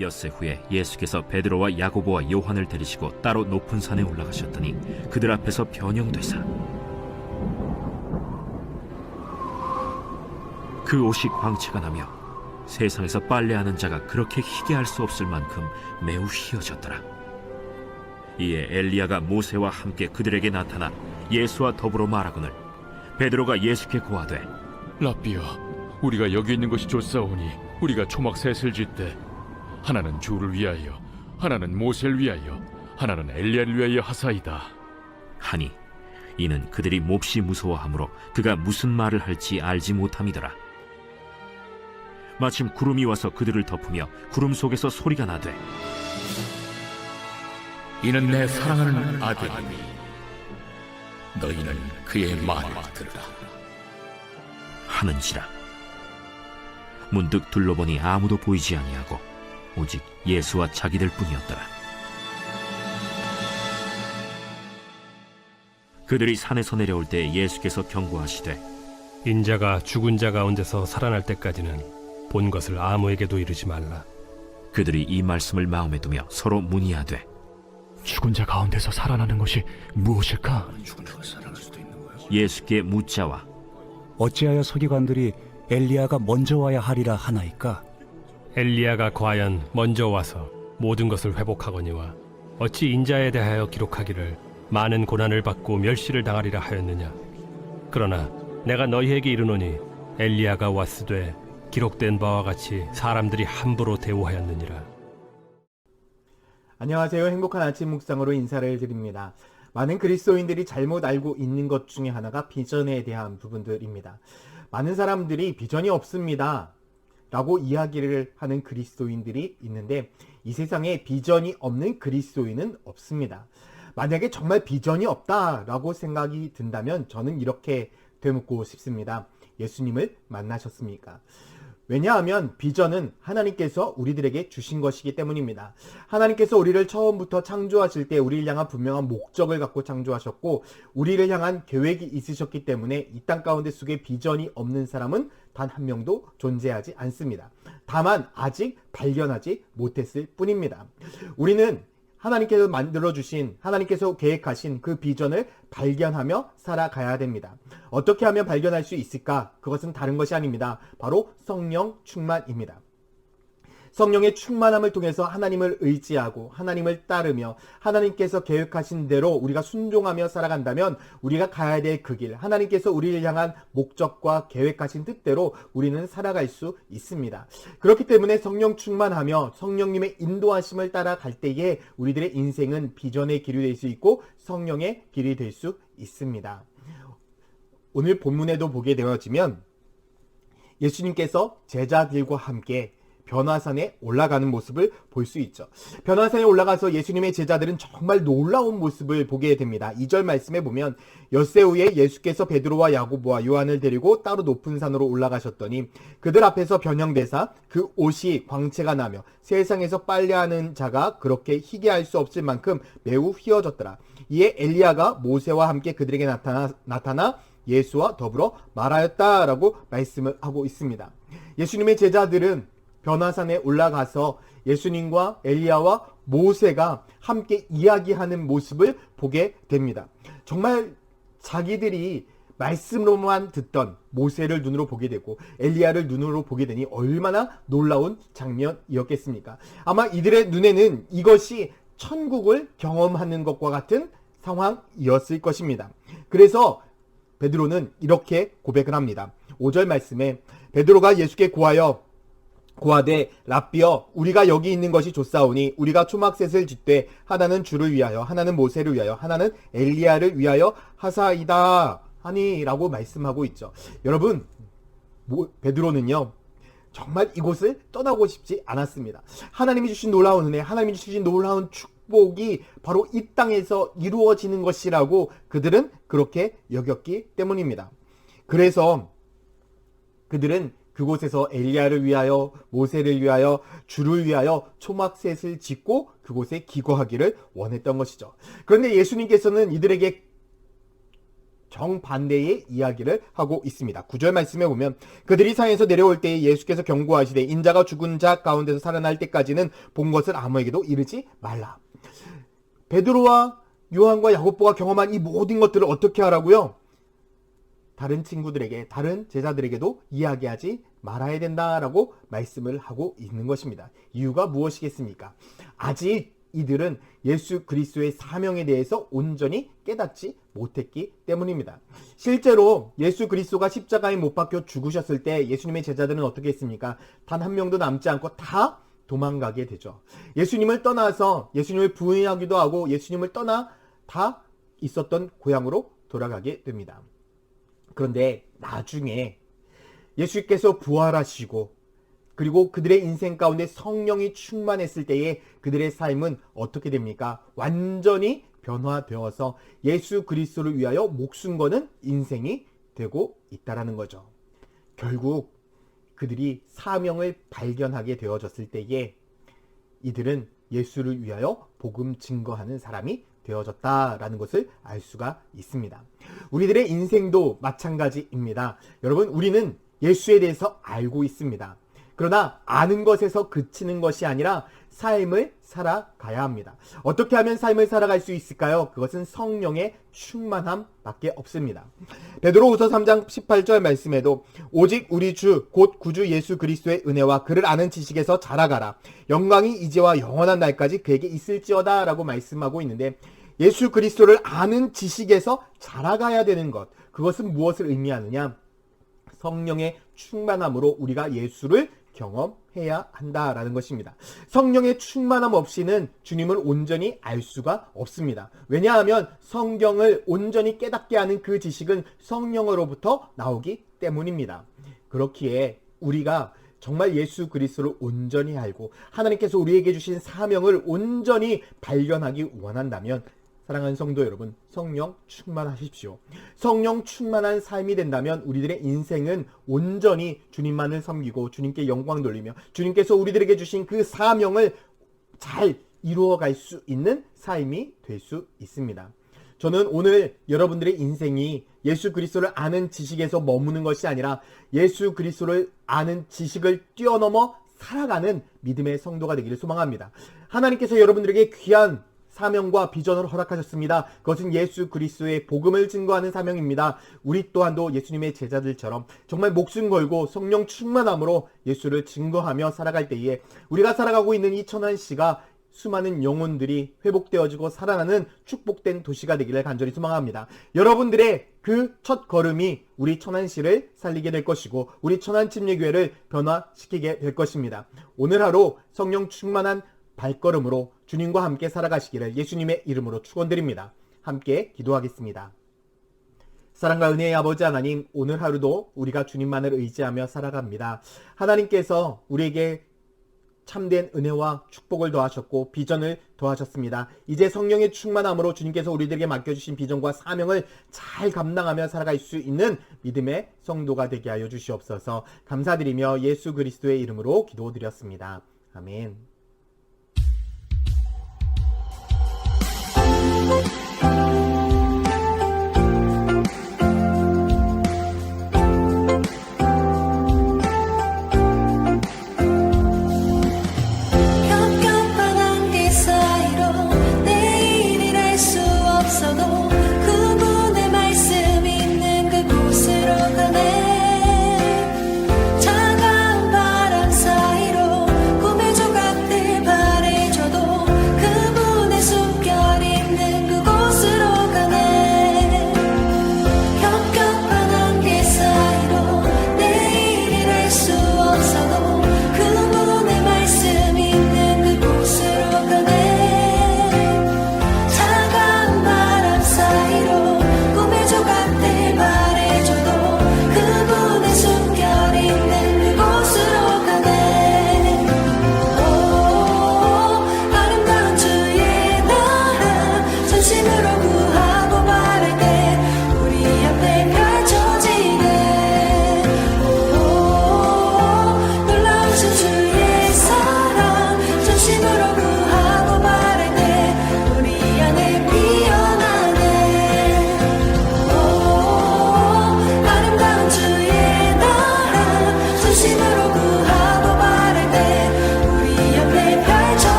엿새 후에 예수께서 베드로와 야고보와 요한을 데리시고 따로 높은 산에 올라가셨더니 그들 앞에서 변형되사 그 옷이 광채가 나며 세상에서 빨래하는 자가 그렇게 희게 할 수 없을 만큼 매우 희어졌더라. 이에 엘리야가 모세와 함께 그들에게 나타나 예수와 더불어 말하거늘 베드로가 예수께 고하되 라삐여, 우리가 여기 있는 것이 좋사오니 우리가 초막 셋을 짓되 하나는 주를 위하여, 하나는 모세를 위하여, 하나는 엘리야를 위하여 하사이다 하니 이는 그들이 몹시 무서워하므로 그가 무슨 말을 할지 알지 못함이더라. 마침 구름이 와서 그들을 덮으며 구름 속에서 소리가 나되 이는 내 사랑하는 아들이니 너희는 그의 말을 들으라 하는지라. 문득 둘러보니 아무도 보이지 아니하고 오직 예수와 자기들 뿐이었더라. 그들이 산에서 내려올 때 예수께서 경고하시되 인자가 죽은 자 가운데서 살아날 때까지는 본 것을 아무에게도 이르지 말라. 그들이 이 말씀을 마음에 두며 서로 문의하되 죽은 자 가운데서 살아나는 것이 무엇일까? 예수께 묻자와 어찌하여 서기관들이 엘리야가 먼저 와야 하리라 하나이까? 엘리야가 과연 먼저 와서 모든 것을 회복하거니와 어찌 인자에 대하여 기록하기를 많은 고난을 받고 멸시를 당하리라 하였느냐. 그러나 내가 너희에게 이르노니 엘리야가 왔으되 기록된 바와 같이 사람들이 함부로 대우하였느니라. 안녕하세요. 행복한 아침 묵상으로 인사를 드립니다. 많은 그리스도인들이 잘못 알고 있는 것 중에 하나가 비전에 대한 부분들입니다. 많은 사람들이 비전이 없습니다 라고 이야기를 하는 그리스도인들이 있는데 이 세상에 비전이 없는 그리스도인은 없습니다. 만약에 정말 비전이 없다라고 생각이 든다면 저는 이렇게 되묻고 싶습니다. 예수님을 만나셨습니까? 왜냐하면 비전은 하나님께서 우리들에게 주신 것이기 때문입니다. 하나님께서 우리를 처음부터 창조하실 때 우리를 향한 분명한 목적을 갖고 창조하셨고 우리를 향한 계획이 있으셨기 때문에 이 땅 가운데 속에 비전이 없는 사람은 단 한 명도 존재하지 않습니다. 다만 아직 발견하지 못했을 뿐입니다. 우리는 하나님께서 만들어주신, 하나님께서 계획하신 그 비전을 발견하며 살아가야 됩니다. 어떻게 하면 발견할 수 있을까? 그것은 다른 것이 아닙니다. 바로 성령 충만입니다. 성령의 충만함을 통해서 하나님을 의지하고 하나님을 따르며 하나님께서 계획하신 대로 우리가 순종하며 살아간다면 우리가 가야 될 그 길, 하나님께서 우리를 향한 목적과 계획하신 뜻대로 우리는 살아갈 수 있습니다. 그렇기 때문에 성령 충만하며 성령님의 인도하심을 따라갈 때에 우리들의 인생은 비전의 길이 될 수 있고 성령의 길이 될 수 있습니다. 오늘 본문에도 보게 되어지면 예수님께서 제자들과 함께 변화산에 올라가는 모습을 볼 수 있죠. 변화산에 올라가서 예수님의 제자들은 정말 놀라운 모습을 보게 됩니다. 2절 말씀에 보면 엿새 후에 예수께서 베드로와 야고보와 요한을 데리고 따로 높은 산으로 올라가셨더니 그들 앞에서 변형되사 그 옷이 광채가 나며 세상에서 빨래하는 자가 그렇게 희게 할 수 없을 만큼 매우 휘어졌더라. 이에 엘리야가 모세와 함께 그들에게 나타나 예수와 더불어 말하였다라고 말씀을 하고 있습니다. 예수님의 제자들은 변화산에 올라가서 예수님과 엘리야와 모세가 함께 이야기하는 모습을 보게 됩니다. 정말 자기들이 말씀으로만 듣던 모세를 눈으로 보게 되고 엘리야를 눈으로 보게 되니 얼마나 놀라운 장면이었겠습니까? 아마 이들의 눈에는 이것이 천국을 경험하는 것과 같은 상황이었을 것입니다. 그래서 베드로는 이렇게 고백을 합니다. 5절 말씀에 베드로가 예수께 고하되 라삐여, 우리가 여기 있는 것이 좋사오니 우리가 초막셋을 짓되 하나는 주를 위하여, 하나는 모세를 위하여, 하나는 엘리야를 위하여 하사이다 하니 라고 말씀하고 있죠. 여러분, 베드로는요 정말 이곳을 떠나고 싶지 않았습니다. 하나님이 주신 놀라운 은혜, 하나님이 주신 놀라운 축복이 바로 이 땅에서 이루어지는 것이라고 그들은 그렇게 여겼기 때문입니다. 그래서 그들은 그곳에서 엘리야를 위하여, 모세를 위하여, 주를 위하여 초막셋을 짓고 그곳에 기거하기를 원했던 것이죠. 그런데 예수님께서는 이들에게 정반대의 이야기를 하고 있습니다. 9절 말씀에 보면 그들이 산에서 내려올 때에 예수께서 경고하시되 인자가 죽은 자 가운데서 살아날 때까지는 본 것을 아무에게도 이르지 말라. 베드로와 요한과 야고보가 경험한 이 모든 것들을 어떻게 하라고요? 다른 친구들에게, 다른 제자들에게도 이야기하지 말아야 된다라고 말씀을 하고 있는 것입니다. 이유가 무엇이겠습니까? 아직 이들은 예수 그리스도의 사명에 대해서 온전히 깨닫지 못했기 때문입니다. 실제로 예수 그리스도가 십자가에 못 박혀 죽으셨을 때 예수님의 제자들은 어떻게 했습니까? 단 한 명도 남지 않고 다 도망가게 되죠. 예수님을 떠나서 예수님을 부인하기도 하고 예수님을 떠나 다 있었던 고향으로 돌아가게 됩니다. 그런데 나중에 예수께서 부활하시고 그리고 그들의 인생 가운데 성령이 충만했을 때에 그들의 삶은 어떻게 됩니까? 완전히 변화되어서 예수 그리스도를 위하여 목숨 거는 인생이 되고 있다라는 거죠. 결국 그들이 사명을 발견하게 되어졌을 때에 이들은 예수를 위하여 복음 증거하는 사람이 되어졌다라는 것을 알 수가 있습니다. 우리들의 인생도 마찬가지입니다. 여러분, 우리는 예수에 대해서 알고 있습니다. 그러나 아는 것에서 그치는 것이 아니라 삶을 살아가야 합니다. 어떻게 하면 삶을 살아갈 수 있을까요? 그것은 성령의 충만함밖에 없습니다. 베드로후서 3장 18절 말씀에도 오직 우리 주 곧 구주 예수 그리스도의 은혜와 그를 아는 지식에서 자라가라. 영광이 이제와 영원한 날까지 그에게 있을지어다 라고 말씀하고 있는데 예수 그리스도를 아는 지식에서 자라가야 되는 것, 그것은 무엇을 의미하느냐? 성령의 충만함으로 우리가 예수를 경험해야 한다라는 것입니다. 성령의 충만함 없이는 주님을 온전히 알 수가 없습니다. 왜냐하면 성경을 온전히 깨닫게 하는 그 지식은 성령으로부터 나오기 때문입니다. 그렇기에 우리가 정말 예수 그리스도를 온전히 알고 하나님께서 우리에게 주신 사명을 온전히 발견하기 원한다면 사랑하는 성도 여러분, 성령 충만하십시오. 성령 충만한 삶이 된다면 우리들의 인생은 온전히 주님만을 섬기고 주님께 영광 돌리며 주님께서 우리들에게 주신 그 사명을 잘 이루어갈 수 있는 삶이 될 수 있습니다. 저는 오늘 여러분들의 인생이 예수 그리스도를 아는 지식에서 머무는 것이 아니라 예수 그리스도를 아는 지식을 뛰어넘어 살아가는 믿음의 성도가 되기를 소망합니다. 하나님께서 여러분들에게 귀한 사명과 비전을 허락하셨습니다. 그것은 예수 그리스도의 복음을 증거하는 사명입니다. 우리 또한도 예수님의 제자들처럼 정말 목숨 걸고 성령 충만함으로 예수를 증거하며 살아갈 때에 우리가 살아가고 있는 이 천안시가 수많은 영혼들이 회복되어지고 살아나는 축복된 도시가 되기를 간절히 소망합니다. 여러분들의 그 첫 걸음이 우리 천안시를 살리게 될 것이고 우리 천안침례교회를 변화시키게 될 것입니다. 오늘 하루 성령 충만한 발걸음으로 주님과 함께 살아가시기를 예수님의 이름으로 축원드립니다. 함께 기도하겠습니다. 사랑과 은혜의 아버지 하나님, 오늘 하루도 우리가 주님만을 의지하며 살아갑니다. 하나님께서 우리에게 참된 은혜와 축복을 더하셨고 비전을 더하셨습니다. 이제 성령의 충만함으로 주님께서 우리들에게 맡겨주신 비전과 사명을 잘 감당하며 살아갈 수 있는 믿음의 성도가 되게 하여 주시옵소서. 감사드리며 예수 그리스도의 이름으로 기도드렸습니다. 아멘.